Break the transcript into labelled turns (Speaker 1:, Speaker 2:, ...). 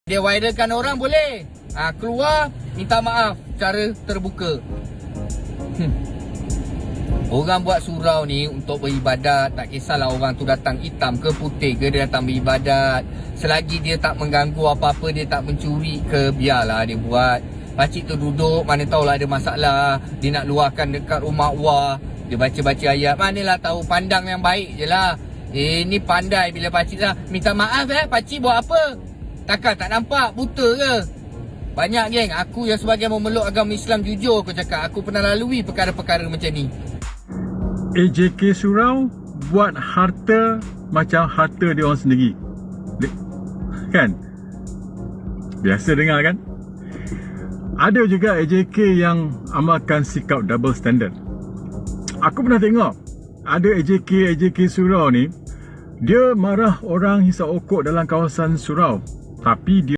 Speaker 1: Dia viralkan orang boleh. Keluar minta maaf secara terbuka. Orang buat surau ni untuk beribadat. Tak kisahlah orang tu datang hitam ke putih ke, dia datang beribadat. Selagi dia tak mengganggu apa-apa, dia tak mencuri ke, biarlah dia buat. Pakcik tu duduk, mana tahulah ada masalah. Dia nak luahkan dekat rumah Allah. Dia baca-baca ayat, manalah tahu, pandang yang baik je lah. Ni pandai bila pakcik dah minta maaf pakcik buat apa? Takkan tak nampak, buta ke? Banyak geng, aku yang sebagai memeluk agama Islam, jujur aku cakap, aku pernah lalui perkara-perkara macam ni.
Speaker 2: AJK Surau buat harta macam harta dia orang sendiri. Kan? Biasa dengar kan? Ada juga AJK yang amalkan sikap double standard. Aku pernah tengok ada AJK Surau ni, dia marah orang hisap okok dalam kawasan surau, tapi dia